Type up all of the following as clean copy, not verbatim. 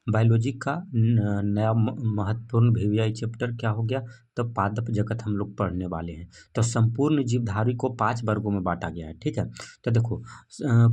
Biology का नया महत्वपूर्ण भैया ये चैप्टर क्या हो गया? तो पादप जगत हम लोग पढ़ने वाले हैं। तो संपूर्ण जीवधारी को 5 वर्गों में बांटा गया है, ठीक है। तो देखो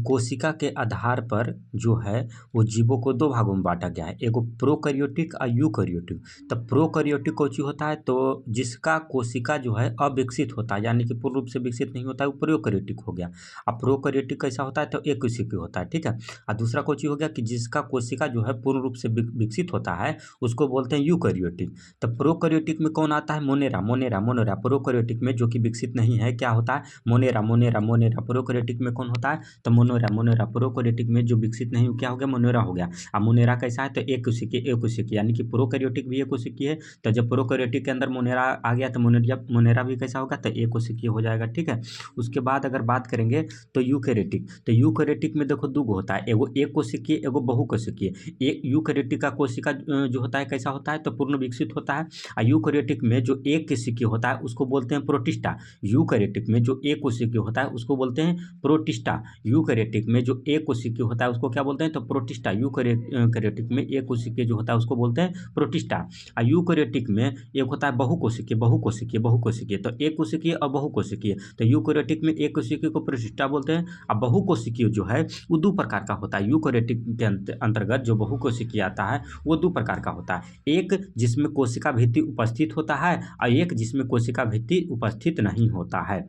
कोशिका के आधार पर जो है वो जीवों को 2 भागों में बांटा गया है, एगो प्रोकैरियोटिक और यूकैरियोटिक। तो प्रोकैरियोटिक कौची होता है? तो जिसका कोशिका जो है अविकसित होता है, यानी कि पूर्ण रूप से विकसित नहीं होता है, वो प्रोकैरियोटिक हो गया। अब प्रोकैरियोटिक कैसा होता है? तो एक होता है, ठीक है। और दूसरा कौची हो गया कि जिसका कोशिका जो है पूर्ण रूप से विकसित होता है, उसको बोलते हैं यूकैरियोटिक। तो प्रोकैरियोटिक में कौन आता है? Monera Monera Monera. प्रोकैरियोटिक में जो कि विकसित नहीं है, क्या होता है? Monera Monera Monera. प्रोकैरियोटिक में कौन होता है? तो मोनेरा मोनेरा। प्रोकैरियोटिक में जो विकसित नहीं, क्या हो गया? मोनेरा हो गया। अब मोनेरा कैसा है? तो एक कोशिकीय, यानी कि प्रोकैरियोटिक भी एक कोशिकीय है। तो जब प्रोकैरियोटिक के अंदर मोनेरा आ गया तो मोनेरा भी कैसा होगा? तो एक कोशिकीय हो जाएगा, ठीक है। उसके बाद अगर बात करेंगे तो यूकैरियोटिक। तो यूकैरियोटिक में देखो दो होता है, एगो एक कोशिकीय, एगो बहुकोशिकीय। एक यूकैरियोटिक का कोशिका जो होता है कैसा होता है? तो पूर्ण विकसित होता है। और यूकैरियोटिक में जो एक कोशिकीय होता है उसको बोलते हैं प्रोटिस्टा। यूकैरियोटिक में जो एक कोशिकीय होता है उसको बोलते हैं प्रोटिस्टा। यूकैरियोटिक में जो एक कोशिकीय होता है उसको क्या बोलते हैं? तो प्रोटिस्टा। यूकैरियोटिक में एक कोशिकीय जो होता है उसको बोलते हैं प्रोटिस्टा। और यूकैरियोटिक में एक होता है बहुकोशिकीय बहुकोशिकीय बहुकोशिकीय। तो एक कोशिकीय और बहुकोशिकीय। तो यूकैरियोटिक में एक कोशिकीय को प्रोटिस्टा बोलते हैं, और बहुकोशिकीय जो है वो 2 प्रकार का होता है। यूकैरियोटिक के अंतर्गत जो बहुकोशिकीय आता है वो 2 प्रकार का होता है। एक जिसमें कोशिका भित्ति उपस्थित होता है, और एक जिसमें कोशिका भित्ति उपस्थित नहीं होता है।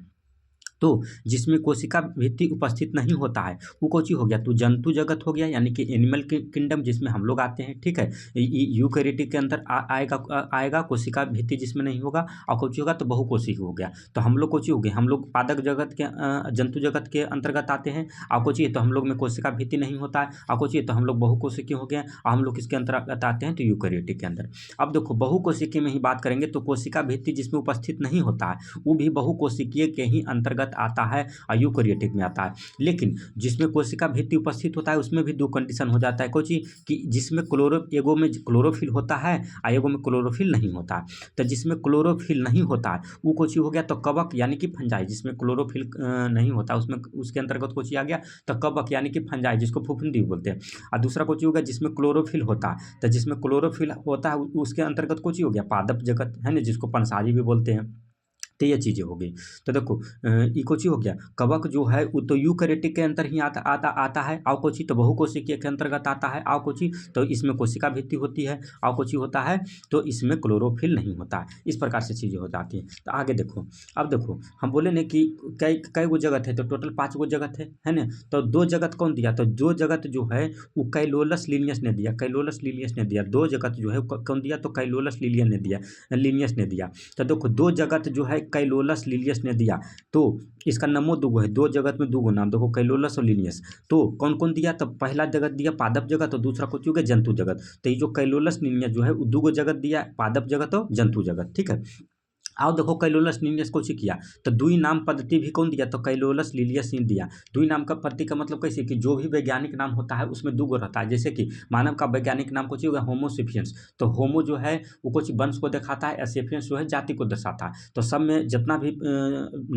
तो जिसमें कोशिका भित्ति उपस्थित नहीं होता है वो कौची हो गया? तो जंतु जगत हो गया, यानी कि एनिमल किंगडम जिसमें हम लोग आते हैं, ठीक है। यूकैरियोटिक के अंदर आएगा कोशिका भित्ति जिसमें नहीं होगा, और कौची होगा? तो बहुकोशिकीय हो गया। तो हम लोग कौची हो गए? हम लोग पादप जगत के जंतु जगत के अंतर्गत आते हैं। और कौची है? तो हम लोग में कोशिका भित्ति नहीं होता है। और कौची है? तो हम लोग बहुकोशिकीय हो गए, और हम लोग किसके अंतर्गत आते हैं? तो यूकैरियोटिक के अंदर। अब देखो बहुकोशिकीय में ही बात करेंगे तो कोशिका भित्ति जिसमें उपस्थित नहीं होता है वो भी बहुकोशिकीय के ही अंतर्गत आता है, और यूकैरियोटिक में आता है। लेकिन जिसमें कोशिका भित्ति उपस्थित होता है उसमें भी 2 कंडीशन हो जाता है। कोची कि जिसमें एगो में क्लोरोफिल होता है और एगो में क्लोरोफिल नहीं होता है। तो जिसमें क्लोरोफिल नहीं होता है वो कोची हो गया? तो कवक, यानी कि फंजाई। जिसमें क्लोरोफिल नहीं होता उसमें उसके अंतर्गत कोची आ गया? तो कवक, यानी कि फंजाई, जिसको फफूंदी बोलते हैं। और दूसरा कोची हो गया? जिसमें क्लोरोफिल होता है। तो जिसमें क्लोरोफिल होता है उसके अंतर्गत कोची हो गया? पादप जगत है ना, जिसको पंसारी भी बोलते हैं। तो ये चीज़ें हो गई। तो देखो ई कोची हो गया? कवक जो है वो तो यूकैरियोटिक के अंतर ही आता है। और कोची? तो बहुकोशिकीय के अंतर्गत आता है। और कोची? तो इसमें कोशिका भित्ति होती है। और कोची होता है? तो इसमें क्लोरोफिल नहीं होता है। इस प्रकार से चीज़ें हो जाती हैं। तो आगे देखो, अब देखो हम बोले ना कि कई गो जगत है, तो टोटल 5 गो जगत है ना। तो 2 जगत कौन दिया? तो जो जगत जो है वो कैलोलस लिनियस ने दिया, कैलोलस लिनियस ने दिया। 2 जगत जो है कौन दिया? तो कैलोलस लिनियस ने दिया। तो देखो 2 जगत जो है कैलोलस लिनियस ने दिया। तो इसका नामो 2 है, 2 जगत में 2 नाम देखो, कैलोलस और लिनियस। तो कौन कौन दिया? तो पहला जगत दिया पादप जगत, और दूसरा कुछ हो गया जंतु जगत। तो ये जो कैलोलस लिनियस जो है वो 2 जगत दिया, पादप जगत और जंतु जगत, ठीक है। आओ देखो कैलोलस लिनियस को किया तो दुई नाम पद्धति भी कौन दिया? तो कैलोलस लिनियस ने दिया। दुई नाम का पद्धति का मतलब कैसे कि जो भी वैज्ञानिक नाम होता है उसमें 2 गो रहता है। जैसे कि मानव का वैज्ञानिक नाम कुछ होगा होमोसेपियंस, तो होमो जो है वो कुछ वंश को दिखाता है, सेपियंस जो है जाति को दर्शाता है। तो सब में जितना भी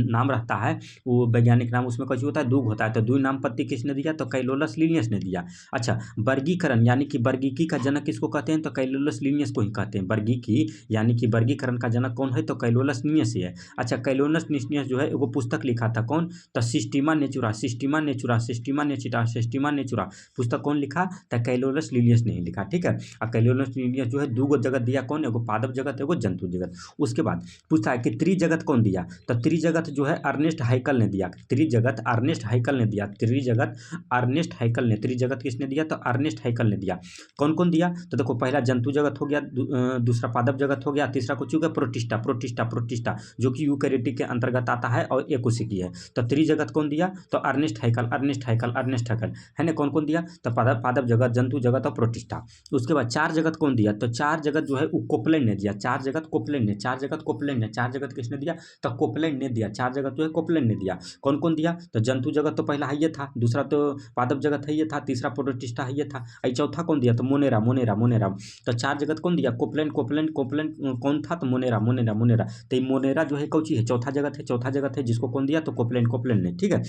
नाम रहता है वो वैज्ञानिक नाम उसमें कुछ होता है 2 होता है। तो दुई नाम पद्धति किसने दिया? तो कैलोलस लिनियस ने दिया। अच्छा, वर्गीकरण यानी कि वर्गीकी का जनक किसको कहते हैं? तो कैलोलस लिनियस को ही कहते हैं। वर्गीकी यानी कि वर्गीकरण का जनक कौन है? तो कैलोलस लिनियस ही है। अच्छा, कैलोलस लिनियस जो है एगो पुस्तक लिखा था, कौन? तो सिस्टीमा नेचुरा, सिस्टीमा नेचुरा, सिस्टीमा नेचुरा, सिस्टीमा नेचुरा पुस्तक कौन लिखा? तो कैलोलस लिनियस ने ही लिखा, ठीक है। और कैलोलस लिनियस जो है 2 गो जगत दिया, कौन? एगो पादप जगत, एगो जंतु जगत। उसके बाद पूछता है कि त्रिजगत कौन दिया? तो त्रिजगत जो है अर्नेस्ट हाइकल ने दिया। त्रिजगत अर्नेस्ट हाइकल ने दिया। त्रिजगत अर्नेस्ट हाइकल ने। त्रिजगत किसने दिया? तो अर्नेस्ट हाइकल ने दिया। कौन कौन दिया? तो देखो पहला जंतु जगत हो गया, दूसरा पादप जगत हो गया, तीसरा कुछ हो गया प्रोटिस्टा, प्रोटिस्टा, प्रोटिस्टा जो कि यूकैरियोटिक के अंतर्गत आता है और एकोशिकीय है। तो त्रिजगत कौन दिया? तो अर्नेस्ट हाइकल, अर्नेस्ट हाइकल, अर्नेस्ट हाइकल है ना। कौन कौन दिया? तो पादप जगत, जंतु जगत और प्रोटिस्टा। उसके बाद 4 जगत कौन दिया? तो 4 जगत जो है वो कोपलैंड ने दिया। 4 जगत कोपलैंड ने, 4 जगत कोपलैंड ने, 4 जगत किसने दिया? तो कोपलैंड ने दिया। 4 जगत जो है कोपलैंड ने दिया। कौन कौन दिया? तो जंतु जगत तो पहला है ये था, दूसरा तो पादप जगत है ये था, तीसरा प्रोटिस्टा है ये था, चौथा कौन दिया? तो मोनेरा, मोनेरा, मोनेरा। तो 4 जगत कौन दिया? कोपलैंड, कोपलैंड, कोपलैंड कौन था? तो मोनेरा, मोनेरा, मोनेरा। तो मोनेरा जो है कौची है? चौथा जगत है, चौथा जगत है जिसको कौन दिया? तो कोपलैंड, कोपलैंड ने, ठीक है।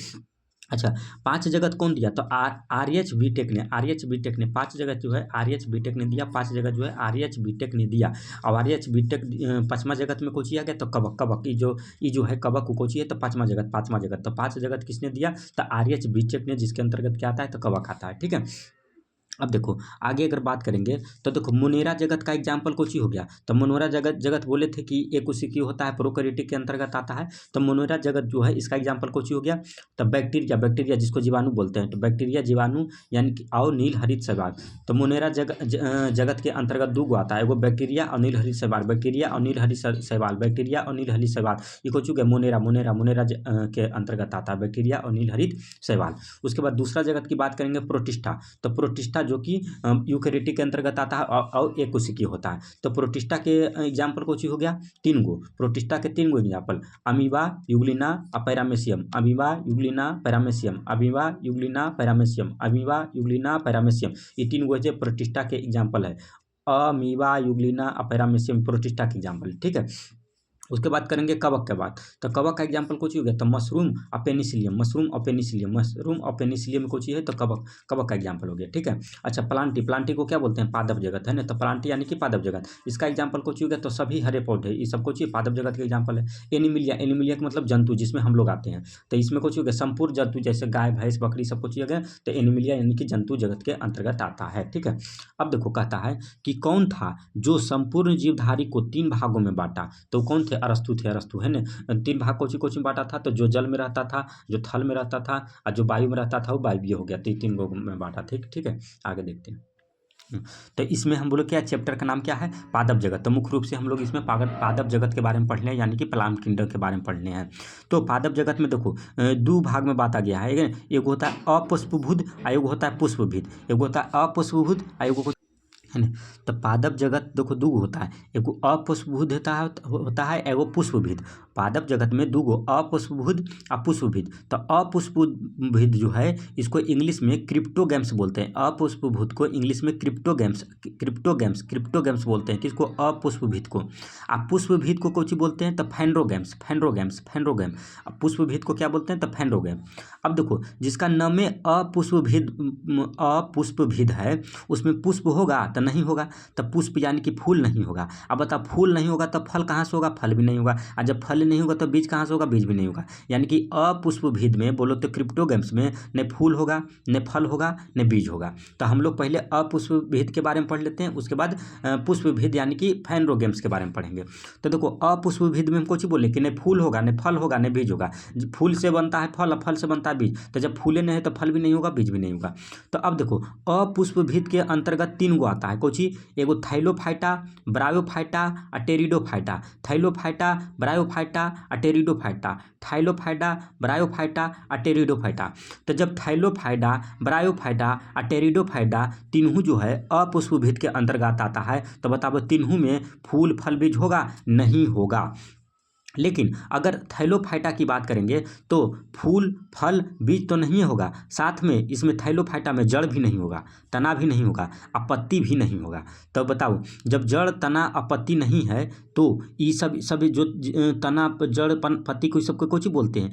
अच्छा, 5 जगत कौन दिया? तो आरएच बीटेक ने, आरएच बीटेक ने 5 जगत जो है आरएच बीटेक ने दिया, 5 जगत जो है आरएच बीटेक ने दिया। और आरएच बीटेक 5वां जगत में कोची आ गया? तो कबक, कबक ई जो है कबक को कोची है तो 5वां जगत, तो 5 जगत किसने दिया? तो आरएच बीटेक ने, जिसके अंतर्गत क्या आता है? तो कबक आता है। ठीक है, अब देखो आगे अगर बात करेंगे तो देखो मुनेरा जगत का एग्जाम्पल कुछ ही हो गया। तो मुनेरा जगत जगत बोले थे कि एक उसी की होता है, प्रोकैरियोटिक के अंतर्गत आता है। तो मुनेरा जगत जो है इसका एग्जाम्पल कुछ ही हो गया। तो बैक्टीरिया, बैक्टीरिया जिसको जीवाणु बोलते हैं, तो बैक्टीरिया जीवाणु यानी कि और नील हरित शैवाल। तो मुनेरा जगत के अंतर्गत दो गो आता है, एगो बैक्टीरिया और नील हरित शैवाल, बैक्टीरिया और नील हरित शैवाल, बैक्टीरिया और नील हरित शैवाल, ये कुछ हो गया मुनेरा, मुनेरा मुनेरा के अंतर्गत आता है बैक्टीरिया और नील हरित शैवाल। उसके बाद दूसरा जगत की बात करेंगे प्रोटिस्टा। तो प्रोटिस्टा जो कि यूकेरियोटिक के अंतर्गत आता है और एक कोशिकीय होता है। तो प्रोटिस्टा के एग्जाम्पल कुछ ही हो गया 3 गो, प्रोटिस्टा के 3 गो एग्जाम्पल, अमीबा, यूग्लिना और paramecium, amoeba, Euglena, paramecium, amoeba, Euglena, paramecium, amoeba, Euglena, paramecium, ये 3 गो जो प्रोटिस्टा के एग्जाम्पल है। अमीबा, यूग्लिना और पैरामेसियम प्रोटिस्टा के एग्जाम्पल। ठीक है, उसके बाद करेंगे कवक के बाद। तो कवक का एग्जाम्पल कुछ हो गया तो मशरूम और पेनिसिलियम, मशरूम और पेनिसिलियम, मशरूम और पेनिसिलियम कुछ है तो कवक, कवक का एग्जाम्पल हो गया। ठीक है, अच्छा प्लांटी, प्लांटी को क्या बोलते हैं? पादप जगत है ना। तो प्लांटी यानी कि पादप जगत, इसका एग्जाम्पल कुछ हो गया तो सभी हरे पौधे, ये सब कुछ पादप जगत के एग्जाम्पल है। एनिमिलिया, एनिमिलिया का मतलब जंतु जिसमें हम लोग आते हैं, तो इसमें कुछ हो गया संपूर्ण जंतु जैसे गाय भैंस बकरी सब कुछ हो गया, तो एनिमिलिया यानी कि जंतु जगत के अंतर्गत आता है। ठीक है, अब देखो कहता है कि कौन था जो संपूर्ण जीवधारी को 3 भागों में बांटा? तो कौन थे? अरस्तु थे, अरस्तु है ना। 3 भाग कोची कोची में बांटा था? तो जो जल में रहता था, जो थल में रहता था और जो वायु में रहता था वो वायवीय हो गया। तो 3 गो में बांटा। ठीक, ठीक है, आगे देखते हैं। तो इसमें हम बोलो क्या चैप्टर का नाम क्या है? पादप जगत। तो मुख्य रूप से हम लोग इसमें पादप जगत के बारे में पढ़ लें, यानी कि प्लांट किंगडम के बारे में पढ़ने हैं। तो पादप जगत में देखो 2 भाग में बांटा गया है। एक होता है अपुष्पभुज और एक होता है पुष्पभुज। एक होता है अपुष्पभुज और एक है ना। तो पादप जगत देखो 2 गो होता है, एगो अपुष्पभुज होता है एगो पुष्पभुज। पादप जगत में 2 गो अपुष्पभुज और पुष्पभुज। तो अपुष्पभुज जो है इसको इंग्लिश में क्रिप्टोगैम्स बोलते हैं। अपुष्पभुज को इंग्लिश में क्रिप्टोगैम्स, क्रिप्टोगैम्स, क्रिप्टोगैम्स बोलते हैं किसको? अपुष्पभुज को। आप पुष्पभुज को कुछ बोलते हैं तो फैंड्रोगैम्स, फैंड्रोगैम्स, फैंड्रोगैम। पुष्पभुज को क्या बोलते हैं? तो फैंड्रोगैम। अब देखो जिसका नाम में अपुष्पभुज है उसमें पुष्प होगा तो नहीं होगा, तो पुष्प यानी कि फूल नहीं होगा। अब बताओ फूल नहीं होगा तो फल कहाँ से होगा? फल भी नहीं होगा। और जब फल नहीं होगा तो बीज कहाँ से होगा? बीज भी नहीं होगा। यानी कि अपुष्पभुज में बोलो तो क्रिप्टोगैम्स में न फूल होगा, न फल होगा, न बीज होगा। तो हम लोग पहले अपुष्पभुज के बारे में पढ़ लेते हैं, उसके बाद पुष्पभुज यानी कि फैंड्रोगैम्स के बारे में पढ़ेंगे। तो देखो अपुष्पभुज में हम कुछ बोले कि न फूल होगा, न फल होगा, न बीज होगा। फूल से बनता है फल, फल से बनता है बीज। तो जब फूले नहीं है तो फल भी नहीं होगा, बीज भी नहीं होगा। तो अब देखो अपुष्पभुज के अंतर्गत 3 गो आता है कोची, एगो थाइलोफाइटा, ब्रायोफाइटा और टेरिडोफाइटा। थाइलोफाइटा, ब्रायोफाइटा और टेरिडोफाइटा, थाइलोफाइटा, ब्रायोफाइटा और टेरिडोफाइटा। तो जब थाइलोफाइटा, ब्रायोफाइटा और टेरिडोफाइटा तीनों जो है अपुष्पभुज के अंतर्गत आता है, तो बताओ तीनों में फूल फल बीज होगा? नहीं होगा। लेकिन अगर थाइलोफाइटा की बात करेंगे तो फूल फल बीज तो नहीं होगा, साथ में इसमें थाइलोफाइटा में जड़ भी नहीं होगा, तना भी नहीं होगा, पत्ती भी नहीं होगा। तो बताओ जब जड़ तना पत्ती नहीं है तो ये सब जो तना जड़ पत्ती को सबको कोची बोलते हैं?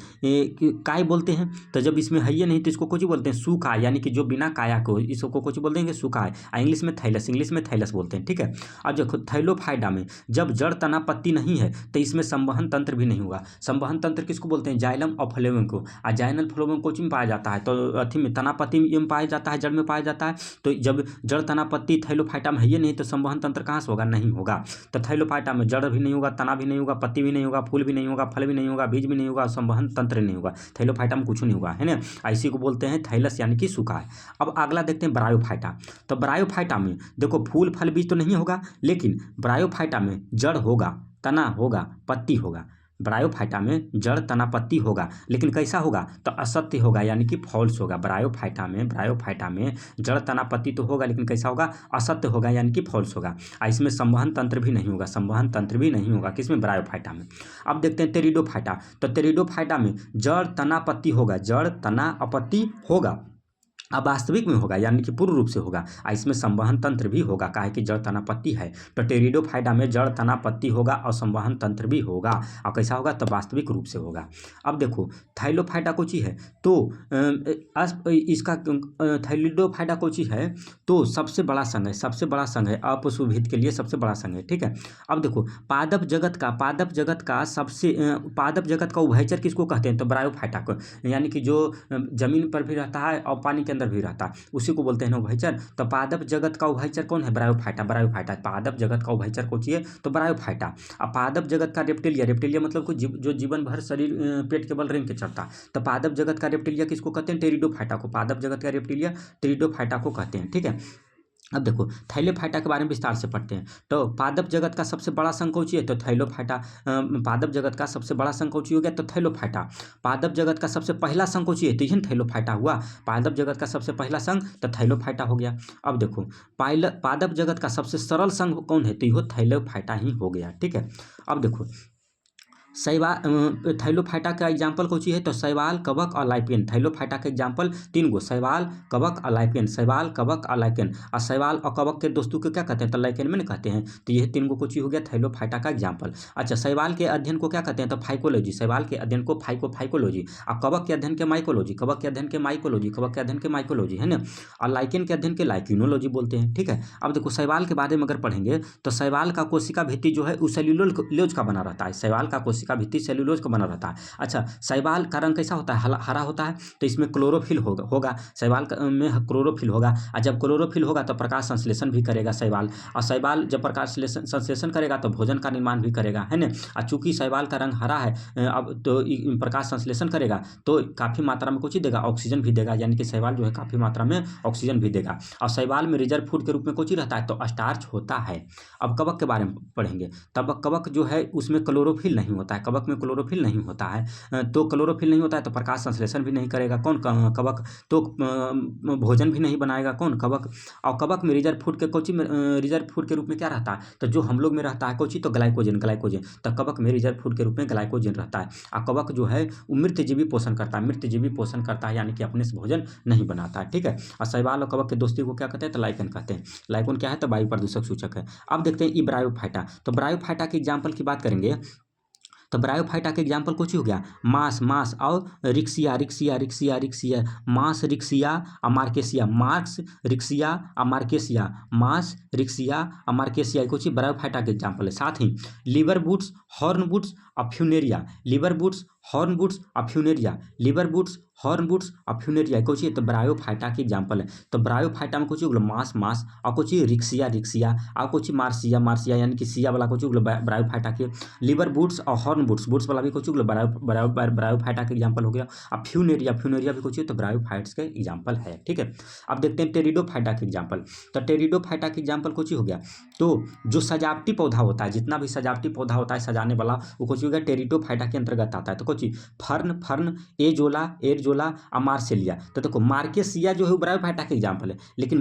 काय बोलते हैं। तो जब इसमें है ये नहीं तो इसको कोची बोलते हैं? सूखा, यानी कि जो बिना काया को इसको कोची बोलते हैं? सूखा है। इंग्लिश में थैलस, इंग्लिश में थैलस बोलते हैं। ठीक है, अब जो थाइलोफाइटा में जब जड़ तना पत्ती नहीं है तो इसमें संवहन तंत्र भी नहीं होगा। संवहन तंत्र किसको बोलते हैं? जाइलम और फ्लोएम को। और जाइनल फ्लोएम कोची में पाया जाता है? तो अथी में तना पत्ती में पाया जाता है, जड़ में पाया जाता है। तो जब जड़ तना पत्ती थाइलोफाइटा में है ये नहीं तो संवहन तंत्र कहाँ से होगा? नहीं होगा। तो थाइलोफाइटा में जड़ भी नहीं होगा, तना भी नहीं होगा, पत्ती भी नहीं होगा, फूल भी नहीं होगा, फल भी नहीं होगा, बीज भी नहीं होगा, संवहन तंत्र नहीं होगा। थाइलोफाइटा में कुछ नहीं होगा, है ना। इसी को बोलते हैं थैलस यानी कि सूखा है। अब अगला देखते हैं ब्रायोफाइटा। तो ब्रायोफाइटा में देखो फूल फल बीज तो नहीं होगा, लेकिन ब्रायोफाइटा में जड़ होगा, तना होगा, पत्ती होगा। ब्रायोफाइटा में जड़ तना पत्ती होगा, लेकिन कैसा होगा? तो असत्य होगा, यानी कि फॉल्स होगा। ब्रायोफाइटा में जड़ तना पत्ती तो होगा, लेकिन कैसा होगा? असत्य होगा, यानी कि फॉल्स होगा। इसमें संवहन तंत्र भी नहीं होगा, संवहन तंत्र भी नहीं होगा किसमें? ब्रायोफाइटा में। अब देखते हैं टेरिडोफाइटा। तो टेरिडोफाइटा में जड़ तना पत्ती होगा, जड़ तना पत्ती होगा, अब वास्तविक में होगा यानी कि पूर्ण रूप से होगा। इसमें संवहन तंत्र भी होगा, काहे कि जड़ तना पत्ती है तो टेरिडोफाइटा में जड़ तना पत्ती होगा और संवहन तंत्र भी होगा। और कैसा होगा? तो वास्तविक रूप से होगा। अब देखो थाइलोफाइटा कोची है तो इसका थाइलिडोफाइटा कोची है तो सबसे बड़ा संघ है, सबसे बड़ा संघ है, अपशुभित के लिए सबसे बड़ा संघ है, ठीक है। अब देखो पादप जगत का सबसे पादप जगत का उभयचर किसको कहते हैं? तो ब्रायोफाइटा को, यानी कि जो जमीन पर भी रहता है और पानी के अंदर भी रहता है, उसी को बोलते हैं ना उभयचर। तो पादप जगत का उभयचर कौन है? ब्रायोफाइटा। ब्रायोफाइटा पादप जगत का उभयचर कौन सी है? तो ब्रायोफाइटा। अब पादप जगत का रेप्टिलिया, रेप्टिलिया मतलब को जो जीवन भर शरीर पेट के बल रेंग के चलता, तो पादप जगत का रेप्टिलिया किसको कहते हैं? टेरिडोफाइटा को। पादप जगत का रेप्टिलिया टेरिडोफाइटा को कहते हैं, ठीक है। अब देखो थाइलोफाइटा के बारे में विस्तार से पढ़ते हैं। तो पादप जगत का सबसे बड़ा संघ कौन सी है? तो थाइलोफाइटा। पादप जगत का सबसे बड़ा संघ कौन सी हो गया? तो थाइलोफाइटा। पादप जगत का सबसे पहला संघ कौन सी है? तो यही थाइलोफाइटा हुआ। पादप जगत का सबसे पहला संघ तो थाइलोफाइटा हो गया। अब देखो पादप जगत का सबसे सरल संघ कौन है? तो यह थाइलोफाइटा ही हो गया, ठीक है। अब देखो थाइलोफाइटा का एग्जाम्पल कौन सी है? तो शैवाल, कवक और लाइकेन। थाइलोफाइटा का एग्जाम्पल तीन गो, शैवाल, कवक और लाइकेन। शैवाल, कवक और लाइकेन। और शैवाल और कवक के दोस्तों को क्या कहते हैं? तो लाइकेन में नहीं कहते हैं। तो यह तीन गो कुछ हो गया थाइलोफाइटा का एग्जाम्पल। अच्छा शैवाल के अध्ययन को क्या कहते हैं? तो फाइकोलॉजी। शैवाल के अध्ययन को फाइकोलॉजी। और कवक के अध्ययन के माइकोलॉजी। कवक के अध्ययन के माइकोलॉजी। कवक के अध्ययन के माइकोलॉजी है ना। और लाइकेन के अध्ययन के लाइकिनोलॉजी बोलते हैं, ठीक है। अब देखो शैवाल के बारे में अगर पढ़ेंगे तो शैवाल का कोशिका भित्ति जो है वो सेल्यूलोज का बना रहता है। शैवाल का कोशिका भित्ति सेल्यूलोज का बना रहता है। अच्छा शैवाल का रंग कैसा होता है? हरा होता है। तो इसमें क्लोरोफिल होगा शैवाल में क्लोरोफिल होगा। और जब क्लोरोफिल होगा तो प्रकाश संश्लेषण भी करेगा शैवाल। और शैवाल जब प्रकाश संश्लेषण करेगा तो भोजन का निर्माण भी करेगा, है ना। और चूंकि शैवाल का रंग हरा है अब तो प्रकाश संश्लेषण करेगा तो काफ़ी मात्रा में कुछ ही देगा, ऑक्सीजन भी देगा, यानी कि शैवाल जो है काफ़ी मात्रा में ऑक्सीजन भी देगा। और शैवाल में रिजर्व फूड के रूप में कुछ ही रहता है तो स्टार्च होता है। अब कवक के बारे में पढ़ेंगे तब कवक जो है उसमें क्लोरोफिल नहीं होता है। कवक में क्लोरोफिल नहीं होता है। तो क्लोरोफिल नहीं होता है तो प्रकाश संश्लेषण भी नहीं करेगा कौन? कवक। तो भोजन भी नहीं बनाएगा कौन? कवक। और कवक में रिजर्व फूड के कोची में रिजर्व फूड के रूप में क्या रहता है? तो जो हम लोग में रहता है कोची तो ग्लाइकोजन। तो कवक में रिजर्व फूड के रूप में ग्लाइकोजन रहता है। और कवक जो है वो मृतजीवी पोषण करता है। मृतजीवी पोषण करता है यानी कि अपने से भोजन नहीं बनाता है, ठीक है। और शैवाल और कवक के दोस्ती को क्या कहते हैं? तो लाइकेन कहते हैं। लाइकेन क्या है? तो वायु प्रदूषक सूचक है। अब देखते हैं ब्रायोफाइटा। तो ब्रायोफाइटा के एग्जाम्पल की बात करेंगे तो ब्रायोफाइटा के एग्जाम्पल कुछ ही हो गया, मास और रिक्सिया मास रिक्सिया अमार्केसिया। मार्क्स रिक्सिया अमार्केसिया। मास रिक्सिया अमार्केसिया कुछ ही ब्रायोफाइटा के एग्जाम्पल है। साथ ही लीवर बूट्स, हॉर्न बूट्स और फ्यूनेरिया। लीवर बूट्स, हॉर्न बूट्स और फ्यूनेरिया। लीवर बूट्स, हॉर्न बूट्स और फ्यूनेरिया कुछ ही तो ब्रायोफाइटा की एग्जाम्पल है। तो ब्रायोफाइटा में कुछ मास और कुछ रिक्सिया और कुछ मार्सिया यानी कि सिया वाला कुछ ब्रायोफाइटा के। लीवर बूट्स और हॉर्न बूट्स वाला भी कुछ ब्रायोफाइटा के एग्जाम्पल हो गया। अब फ्यूनेरिया भी कुछ तो ब्रायोफाइट्स के एग्जाम्पल है, ठीक है। अब देखते हैं टेरिडोफाइटा के एग्जाम्पल। तो टेरिडोफाइटा के एग्जाम्पल कुछ ही हो गया। तो जो सजावटी पौधा होता है, जितना भी सजावटी पौधा होता है सजाने वाला, वो कुछ हो गया टेरिडोफाइटा के अंतर्गत आता है। तो कुछ फर्न एरजोला और मार्सेलिया। तो देखो मार्केसिया जो है वो ब्रायोफाइटा के एग्जाम्पल है, लेकिन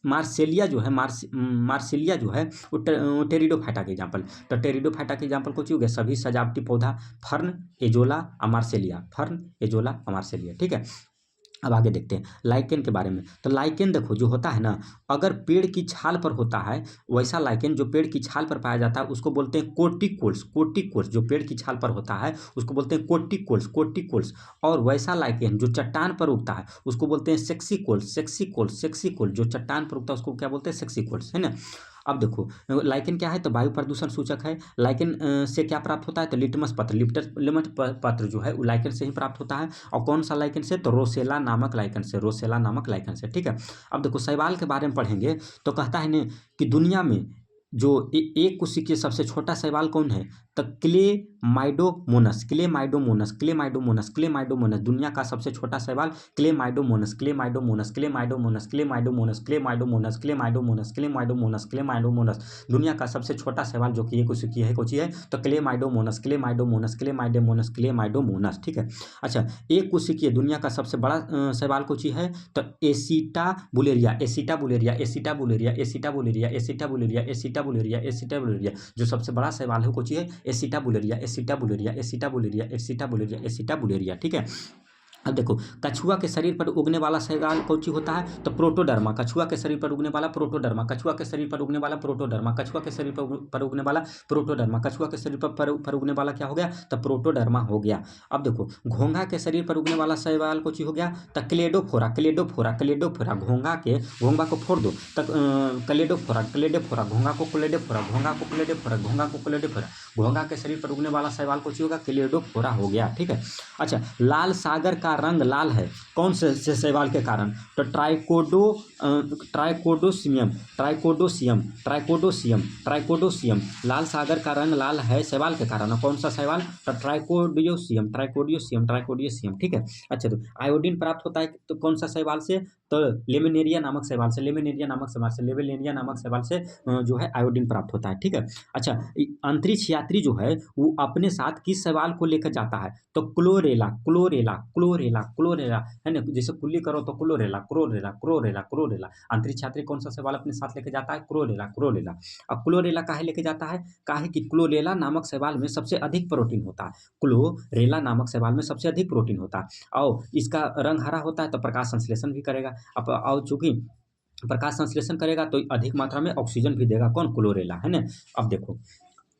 मार्सेलिया जो है मार्सेलिया जो है वो टेरिडोफाइटा के एग्जाम्पल। तो टेरिडोफाइटा के एग्जाम्पल कुछ हो गया सभी सजावटी पौधा, फर्न एजोला और मार्सेलिया, ठीक है। अब आगे देखते हैं लाइकेन के बारे में। तो लाइकेन देखो जो होता है ना, अगर पेड़ की छाल पर होता है वैसा लाइकेन जो पेड़ की छाल पर पाया जाता है उसको बोलते हैं कोटिकोल्स। जो पेड़ की छाल पर होता है उसको बोलते हैं कोटिकोल्स। और वैसा लाइकेन जो चट्टान पर उगता है उसको बोलते हैं सेक्सिकोल्स। जो चट्टान पर उगता है उसको क्या बोलते हैं? सेक्सिकोल्स, है ना। अब देखो लाइकेन क्या है? तो वायु प्रदूषण सूचक है। लाइकेन से क्या प्राप्त होता है? तो लिटमस पत्र जो है वो लाइकेन से ही प्राप्त होता है। और कौन सा लाइकेन से? तो रोसेला नामक लाइकेन से, ठीक है। अब देखो शैवाल के बारे में पढ़ेंगे तो कहता है ने कि दुनिया में जो एक कोशिकीय सबसे छोटा शैवाल कौन है? तो क्लेमाइडोमोनस। दुनिया का सबसे छोटा शैवाल क्लेमाइडोमोनस। दुनिया का सबसे छोटा शैवाल जो कि एक कोशिकीय है कौन सी है? तो क्लेमाइडोमोनस, ठीक है। अच्छा एक कोशिकीय दुनिया का सबसे बड़ा शैवाल कौन सी है? तो एसिटाबुलेरिया। जो सबसे बड़ा शैवाल है कौन सी है? एसिटाबुलेरिया, ठीक है। अब देखो, कछुआ के शरीर पर उगने वाला शैवाल कौन सी होता है? तो प्रोटोडर्मा। कछुआ के शरीर पर उगने वाला प्रोटोडर्मा, कछुआ के शरीर पर उगने वाला प्रोटोडर्मा, कछुआ के शरीर पर उगने वाला प्रोटोडर्मा, कछुआ के शरीर पर उगने वाला क्या हो गया? तो प्रोटोडर्मा हो गया। अब देखो, घोंघा के शरीर पर उगने वाला शैवाल कौन सी हो गया? तो क्लेडोफोरा, क्लेडोफोरा, क्लेडोफोरा। घोंघा को फोड़ दो तक, क्लेडोफोरा, क्लेडोफोरा, घोंघा को क्लेडोफोरा, घोंघा को क्लेडोफोरा, घोंघा को क्लेडोफोरा। घोंघा के शरीर पर उगने वाला शैवाल कौन सी होगा? क्लेडोफोरा हो गया। ठीक है। अच्छा, लाल सागर का रंग लाल है कौन से शैवाल के कारण? तो ट्राइकोडोसियम, ट्राइकोडोसियम, ट्राइकोडोसियम, ट्राइकोडोसियम। लाल सागर का रंग लाल है शैवाल के कारण। कौन सा शैवाल? तो ट्राइकोडियोसियम, ट्राइकोडियोसियम, ट्राइकोडियोसियम। ठीक है। अच्छा, तो आयोडीन प्राप्त होता है तो कौन सा शैवाल से? तो लेमिनेरिया नामक शैवाल से, लेमिनेरिया नामक शैवाल से, लेमिनेरिया नामक शैवाल से जो है आयोडीन प्राप्त होता है। ठीक है। अच्छा, अंतरिक्ष यात्री जो है वो अपने साथ किस शैवाल को लेकर जाता है? तो क्लोरेला, क्लोरेला, क्लोरेला, क्लोरेला, है ना? जैसे कुल्ली करो तो क्लोरेला, क्लोरेला, क्लोरेला, क्लोरेला। अंतरिक्ष यात्री कौन सा शैवाल अपने साथ लेके जाता है? Chlorella, chlorella. अब क्लोरेला काहे लेके जाता है? काहे कि क्लोरेला नामक शैवाल में सबसे अधिक प्रोटीन होता है। क्लोरेला नामक शैवाल में सबसे अधिक प्रोटीन होता है और इसका रंग हरा होता है तो प्रकाश संश्लेषण भी करेगा। अब और चूंकि प्रकाश संश्लेषण करेगा तो अधिक मात्रा में ऑक्सीजन भी देगा। कौन? क्लोरेला, है ना? अब देखो,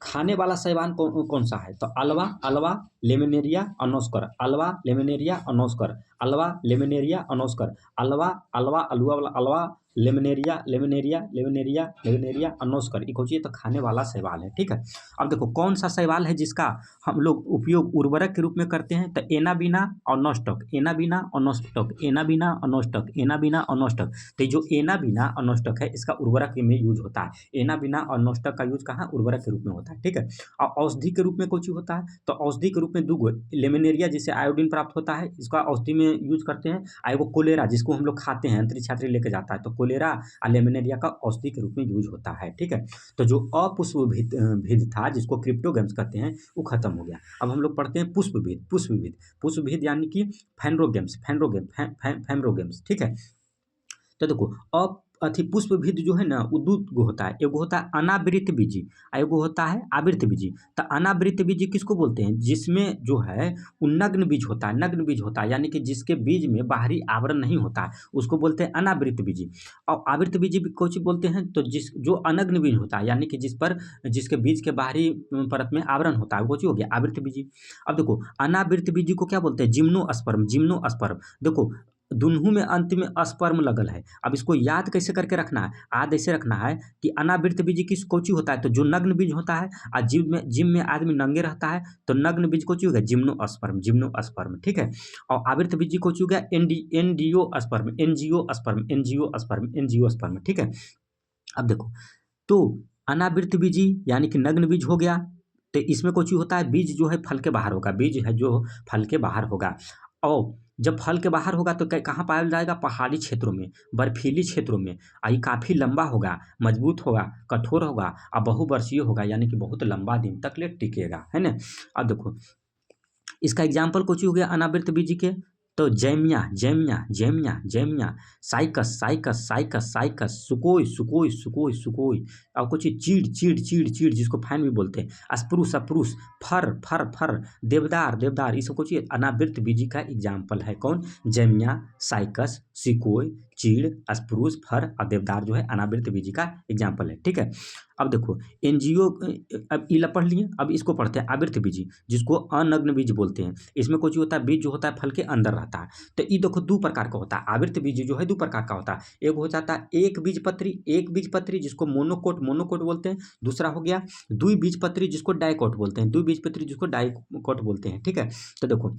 खाने वाला शैवाल कौन सा है? तो अल्वा, अल्वा, लेमिनेरिया, अनोस्कर, अल्वा, लेमिनेरिया, अनोस्कर, अल्वा, लेमिनेरिया, अनोस्कर, अल्वा, अल्वा, अलुआ वाला अल्वा, लेमिनेरिया, लेमिनेरिया, लेमिनेरिया, लेमिनेरिया, अनोस्कर। ये कौन सी है? तो खाने वाला शैवाल है। ठीक है। अब देखो, कौन सा शैवाल है जिसका हम लोग उपयोग उर्वरक के रूप में करते हैं? तो एनाबीना और नोस्टक, एनाबीना और नोस्टक, एनाबीना और नोस्टक, एनाबीना और नोस्टक। तो ये जो एनाबीना और नोस्टक है इसका उर्वरक में यूज होता है। एनाबीना और नोस्टक का यूज कहाँ? उर्वरक के रूप में होता है। ठीक है। और औषधि के रूप में कौन सी होता है? तो औषधि के रूप में दो लेमिनेरिया जिसे आयोडीन प्राप्त होता है इसका औषधि में यूज करते हैं। और एगो कोलेरा जिसको हम लोग खाते हैं, अंतरिक्ष यात्री लेके जाता है, तो कोलेरा और लेमिनेरिया का औषधि के रूप में यूज होता है। ठीक है। तो जो अपुष्पभेद था जिसको क्रिप्टोगेम्स कहते हैं वो खत्म हो गया। अब हम लोग पढ़ते हैं पुष्पभेद, पुष्पभेद, पुष्पभेद यानी कि फैनरोगेम्स, फैनरोगेम्स। ठीक है। तो देखो, पुष्पभेद जो है ना वो दो गो होता है। एगो होता है अनावृत बीजी और एगो होता है आवृत बीजी। तो अनावृत बीजी किसको बोलते हैं? जिसमें जो है वो नग्न बीज होता है, नग्न बीज होता है यानी कि जिसके बीज में बाहरी आवरण नहीं होता है उसको बोलते हैं अनावृत बीजी। और आवृत बीजी कौन सी बोलते हैं? तो जो अनग्न बीज होता है यानी कि जिसके बीज के बाहरी परत में आवरण होता है वो हो गया आवृत बीजी। अब देखो, अनावृत बीजी को क्या बोलते हैं? Gymnosperm, gymnosperm. देखो, दुनू में अंत में स्पर्म लगल है। अब इसको याद कैसे करके रखना है? याद ऐसे रखना है कि अनावृत बीज किस कोची होता है? तो जो नग्न बीज होता है और जिम में आदमी नंगे रहता है तो नग्न बीज कोची हो गया? Gymnosperm, gymnosperm. ठीक है। और आवृत बीज कोची हो गया? Angiosperm, angiosperm, angiosperm, angiosperm. ठीक है। अब देखो, तो अनावृत बीजी यानी कि नग्न बीज हो गया। तो इसमें कुछ होता है बीज जो है फल के बाहर होगा, बीज है जो फल के बाहर होगा। और जब फल के बाहर होगा तो कहाँ पाया जाएगा? पहाड़ी क्षेत्रों में, बर्फीली क्षेत्रों में। और ये काफ़ी लंबा होगा, मजबूत होगा, कठोर होगा और बहुवर्षीय होगा यानी कि बहुत लंबा दिन तक ले टिकेगा, है ना? अब देखो, इसका एग्जाम्पल कुछ हो गया अनावृत बीज के। तो जैमिया, जैमिया, जैमिया, जैमिया, साइकस, साइकस, साइकस, साइकस, सुकोई, सुकोई, सुकोई, सुकोई। और कुछ चीड़, चीड़, चीड़, चीड़ जिसको फैन भी बोलते हैं। अस्प्रूस, अप्रूस, फर, फर, फर, देवदार, देवदार। ये सब कुछ अनावृत बीजी का एग्जाम्पल है। कौन? जैमिया, साइकस, सिकोई, चीड़, अस्प्रूस, फर और देवदार जो है अनावृत बीजी का एग्जाम्पल है। ठीक है। अब देखो, एनजीओ, अब इला पढ़ लिए, अब इसको पढ़ते हैं आवृत बीजी जिसको अनग्न बीज बोलते हैं। इसमें कुछ होता है बीज जो होता है फल के अंदर रहता है। तो ये देखो दो प्रकार का होता है। आवृत बीज जो है दो प्रकार का होता है। एक हो जाता है एक बीजपत्री, एक बीजपत्री जिसको मोनोकोट, मोनोकोट बोलते हैं। दूसरा हो गया द्विबीजपत्री जिसको डाइकोट बोलते हैं, द्विबीजपत्री जिसको डाइकोट बोलते हैं। ठीक है। तो देखो,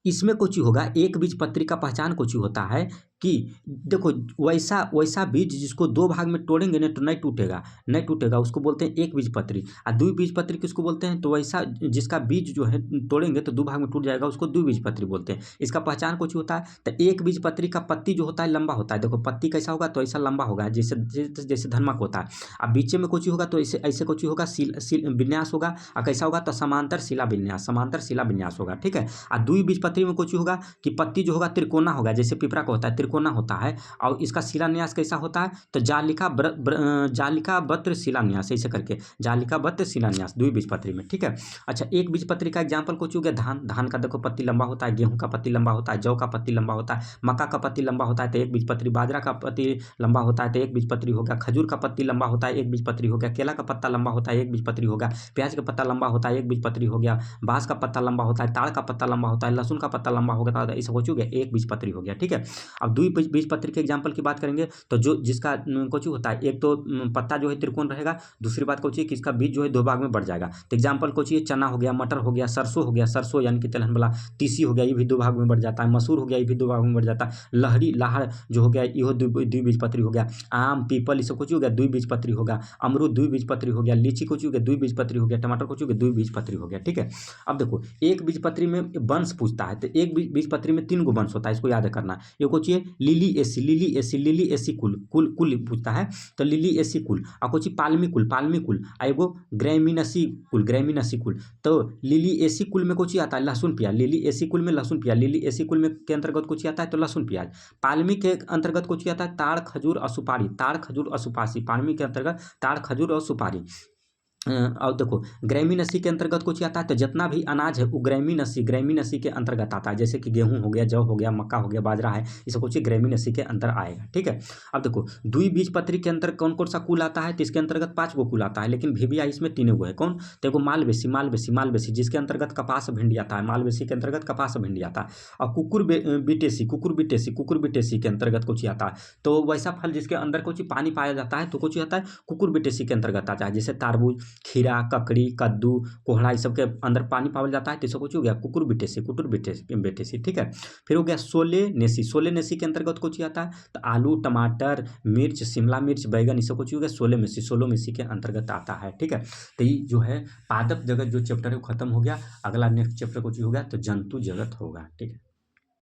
इसमें कुछ होगा एक बीजपत्री का पहचान कुछ होता है कि देखो वैसा बीज जिसको दो भाग में तोड़ेंगे ना तो नहीं टूटेगा, नहीं टूटेगा, उसको बोलते हैं एक बीजपत्री। और द्विबीजपत्री किसको बोलते हैं? तो वैसा जिसका बीज जो है तोड़ेंगे तो दो भाग में टूट जाएगा उसको द्विबीजपत्री बोलते हैं। इसका पहचान कुछ होता है। तो एक बीजपत्री का पत्ती जो होता है लंबा होता है। देखो पत्ती कैसा होगा? तो ऐसा लंबा होगा जैसे जैसे धनमक होता है। अब बीच में कुछ होगा तो ऐसे ऐसे कुछ होगा, विन्यास होगा। और कैसा होगा? तो समांतर शिला विन्यास, समांतर शिला विन्यास होगा। ठीक है। और द्विबीजपत्री में कुछ होगा कि पत्ती जो होगा त्रिकोना होगा, जैसे पिपरा का होता है त्रिकोणा होता है और इसका शिलान्यास कैसा होता है, तो जालिका बत्र शिलान्यास, ऐसे करके जालिका बत्र शिलान्यास द्विबीजपत्री में, ठीक है। अच्छा, एक बीजपत्री का एग्जाम्पल कुछ हो गया, धान का देखो पत्ती लंबा होता है, गेहूं का पत्ती लंबा होता है, जौ का पत्ती लंबा होता है, मक्का का पत्ती लंबा होता है तो एक बीजपत्री, बाजरा का पत्ती लंबा होता है तो एक बीजपत्री हो गया, खजूर का पत्ती लंबा होता है एक बीजपत्री हो गया, केला का पत्ता लंबा होता है एक बीजपत्री हो गया, प्याज का पत्ता लंबा होता है एक बीजपत्री हो गया, बांस का पत्ता लंबा होता है, ताड़ का पत्ता लंबा होता है, लहसुन का पत्ता लंबा होगा, इसे हो चुके एक बीजपत्री हो गया, ठीक है। अब द्विबीजपत्री के एग्जाम्पल की बात करेंगे तो जो जिसका कुछ होता है, एक तो पत्ता जो है त्रिकोण रहेगा, दूसरी बात कुछ कि इसका बीज जो है दो भाग में बढ़ जाएगा। तो एग्जाम्पल कुछ चना हो गया, मटर हो गया, सरसों हो गया, सरसों यानी कि तिलहन वाला, तीसी हो गया, ये भी दो भाग में बढ़ जाता है, मसूर हो गया, ये भी दो भाग में बढ़ जाता है, लाहड़ जो हो गया ये द्विबीजपत्री हो गया, आम पीपल इसे कुछ हो गया द्विबीजपत्री होगा, अमरूद द्विबीजपत्री हो गया, लीची कुछ हो गया द्विबीजपत्री हो गया, टमाटर कुछ हो गया द्विबीजपत्री हो गया, ठीक है। अब देखो एक बीजपत्री में वंश पूछता है, तो एक बीजपत्री में 3 गो वंश होता है, इसको याद करना। ये कुछ लिली एसी कुल पूछता है, तो लिली एसी कुल, और कुछ पाल्मी कुल, एगो ग्रैमिनसी कुल। तो लिली एसी कुल में कुछ आता है लहसुन प्याज, लिली एसी कुल में लहसुन प्याज, लिली एसी कुल में के अंतर्गत कुछ आता है तो लहसुन प्याज, पाल्मी के अंतर्गत कुछ आता है ताड़ खजूर और सुपारी, पाल्मी के अंतर्गत ताड़ खजूर और सुपारी। और देखो ग्रैमीनसी के अंतर्गत कुछ आता है, तो जितना भी अनाज है वो ग्रैमीनसी के अंतर्गत आता है, जैसे कि गेहूं हो गया, जौ हो गया, मक्का हो गया, बाजरा है, इसे कुछ ग्रैमीनसी के अंतर आएगा, ठीक है। अब देखो द्विबीजपत्री के अंतर कौन कौन सा कुल आता है, तो इसके अंतर्गत 5 गो कुल आता है, लेकिन भी इसमें 3 गो है। कौन, तो एगो मालवेसी जिसके अंतर्गत कपास भिंडी आता है, मालवेसी के अंतर्गत कपास भिंडी आता है, और कुकुर बिटेसी के अंतर्गत कुछ आता है। तो वैसा फल जिसके अंदर कुछ पानी पाया जाता है तो कुछ आता है कुकुर बिटेसी के अंतर्गत आता है, जैसे तारबूज, खीरा, ककड़ी, कद्दू, कोहड़ा, इस सब के अंदर पानी पावल जाता है, तो इसको कुछ हो गया कुकुर बिटेसी, ठीक है। फिर हो गया सोलेनेसी के अंतर्गत कुछ आता है, तो आलू, टमाटर, मिर्च, शिमला मिर्च, बैगन, इसको कुछ हो गया सोलेमेसी के अंतर्गत आता है, ठीक है। तो ये जो है पादप जगत जो चैप्टर है वो खत्म हो गया। अगला नेक्स्ट चैप्टर कुछ हो गया तो जंतु जगत होगा, ठीक है।